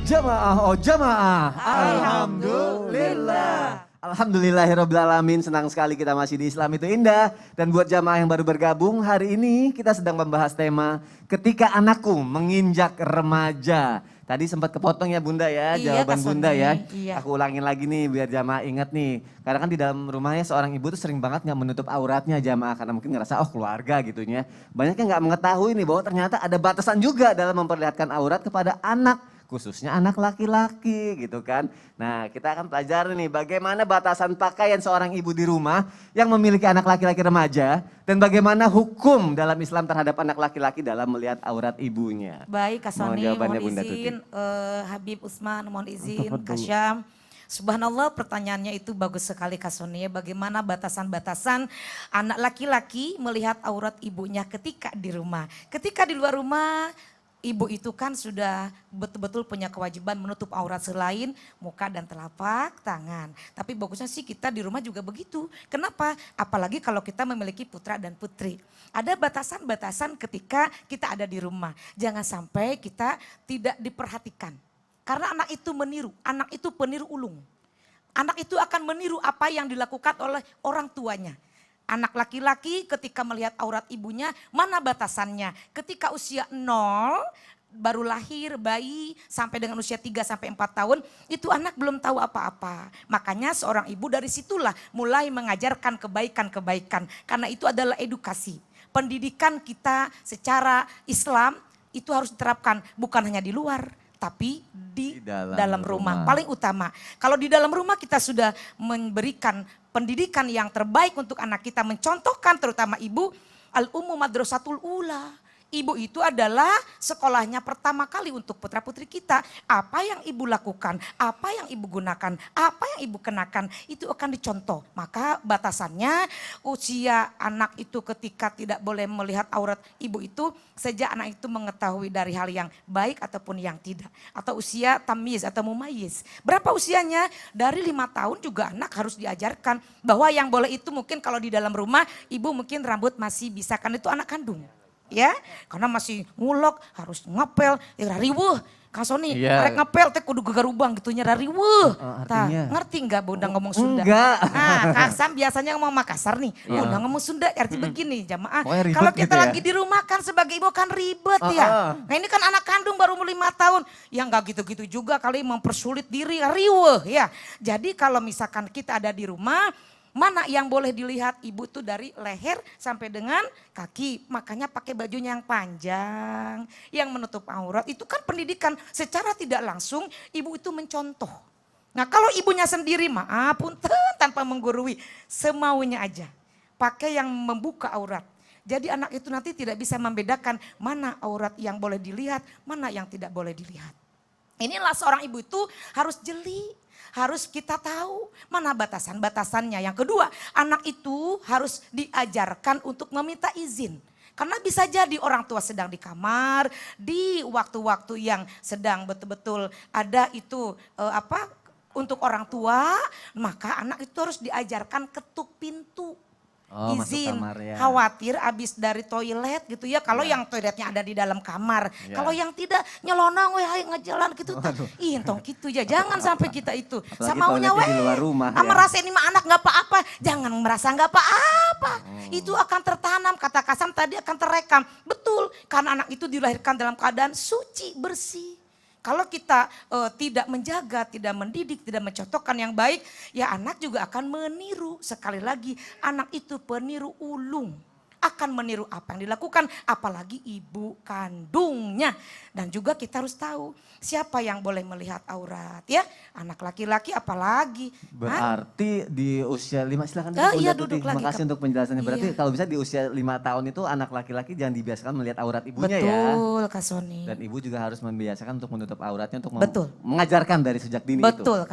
Jamaah, oh jamaah. Alhamdulillah. Alhamdulillahirrabbilalamin, senang sekali kita masih di Islam itu indah. Dan buat jamaah yang baru bergabung, hari ini kita sedang membahas tema Ketika Anakku Menginjak Remaja. Tadi sempat kepotong ya Bunda ya, Iya, jawaban Kak Bunda Sony. ya. Iya. Aku ulangin lagi nih biar jamaah ingat nih. Karena kan di dalam rumahnya seorang ibu tuh sering banget gak menutup auratnya jamaah. Karena mungkin ngerasa oh keluarga gitu ya. Banyak yang gak mengetahui nih bahwa ternyata ada batasan juga dalam memperlihatkan aurat kepada anak. Khususnya anak laki-laki gitu kan. Nah kita akan pelajari nih bagaimana batasan pakaian seorang ibu di rumah yang memiliki anak laki-laki remaja. Dan bagaimana hukum dalam Islam terhadap anak laki-laki dalam melihat aurat ibunya. Baik Kak Mohon Sony, jawabannya, mohon Bunda izin. Tuti. Habib Usman, mohon izin. Tafadhol. Kak Syam. Subhanallah, pertanyaannya itu bagus sekali Kak Sony. Bagaimana batasan-batasan anak laki-laki melihat aurat ibunya ketika di rumah. Ketika di luar rumah, ibu itu kan sudah betul-betul punya kewajiban menutup aurat selain muka dan telapak tangan. Tapi bagusnya sih kita di rumah juga begitu. Kenapa? Apalagi kalau kita memiliki putra dan putri. Ada batasan-batasan ketika kita ada di rumah. Jangan sampai kita tidak diperhatikan. Karena anak itu meniru, anak itu peniru ulung. Anak itu akan meniru apa yang dilakukan oleh orang tuanya. Anak laki-laki ketika melihat aurat ibunya, mana batasannya? Ketika usia 0, baru lahir bayi sampai dengan usia 3 sampai 4 tahun, itu anak belum tahu apa-apa. Makanya seorang ibu dari situlah mulai mengajarkan kebaikan-kebaikan. Karena itu adalah edukasi. Pendidikan kita secara Islam itu harus diterapkan bukan hanya di luar, tapi di dalam rumah. Paling utama. Kalau di dalam rumah kita sudah memberikan pendidikan yang terbaik untuk anak kita, mencontohkan terutama ibu, al-ummu madrasatul ula. Ibu itu adalah sekolahnya pertama kali untuk putra putri kita. Apa yang ibu lakukan, apa yang ibu gunakan, apa yang ibu kenakan, itu akan dicontoh. Maka batasannya usia anak itu ketika tidak boleh melihat aurat ibu itu sejak anak itu mengetahui dari hal yang baik ataupun yang tidak. Atau usia tamyiz atau mumayyiz. Berapa usianya? Dari 5 tahun juga anak harus diajarkan bahwa yang boleh itu mungkin kalau di dalam rumah ibu mungkin rambut masih bisa, kan itu anak kandung. Ya, karena masih ngulok, harus ngepel, ya riweuh. Kang Sony, rek ngepel teh kudu gegarubang gitunya riweuh. Ngerti enggak Bunda ngomong Sunda? Enggak. Nah, Kang Sam biasanya ngomong Makassar nih. Bunda ngomong Sunda arti begini, jamaah. Kalau kita gitu ya? lagi di rumah kan sebagai ibu kan ribet ya. Nah, ini kan anak kandung baru 5 tahun. Ya enggak gitu-gitu juga kali mempersulit diri, riweuh ya. Jadi kalau misalkan kita ada di rumah, mana yang boleh dilihat ibu tuh dari leher sampai dengan kaki. Makanya pakai bajunya yang panjang, yang menutup aurat. Itu kan pendidikan secara tidak langsung ibu itu mencontoh. Nah kalau ibunya sendiri maaf punten tanpa menggurui, semaunya aja. Pakai yang membuka aurat. Jadi anak itu nanti tidak bisa membedakan mana aurat yang boleh dilihat, mana yang tidak boleh dilihat. Inilah seorang ibu itu harus jeli. Harus kita tahu mana batasan-batasannya. Yang kedua, anak itu harus diajarkan untuk meminta izin. Karena bisa jadi orang tua sedang di kamar, di waktu-waktu yang sedang betul-betul ada itu untuk orang tua, maka anak itu harus diajarkan ketuk pintu. Izin, khawatir abis dari toilet gitu ya. Kalau yang toiletnya ada di dalam kamar, kalau yang tidak nyelonong weh ngejalan gitu. Ih entong gitu ya, jangan sampai kita itu. Sama maunya weh, sama rasa ini mah anak gak apa-apa. Jangan merasa gak apa-apa. Itu akan tertanam, kata Kasam tadi akan terekam. Betul, karena anak itu dilahirkan dalam keadaan suci, bersih. Kalau kita tidak menjaga, tidak mendidik, tidak mencontohkan yang baik, ya anak juga akan meniru. Sekali lagi, anak itu peniru ulung. Akan meniru apa yang dilakukan, apalagi ibu kandungnya. Dan juga kita harus tahu siapa yang boleh melihat aurat ya. Anak laki-laki apalagi. Berarti di usia 5, silakan iya, duduk lagi. Terima kasih untuk penjelasannya. Berarti kalau bisa di usia 5 tahun itu anak laki-laki jangan dibiasakan melihat aurat ibunya. Betul, Kak Sony. Dan ibu juga harus membiasakan untuk menutup auratnya, untuk Betul. mengajarkan dari sejak dini itu. Betul.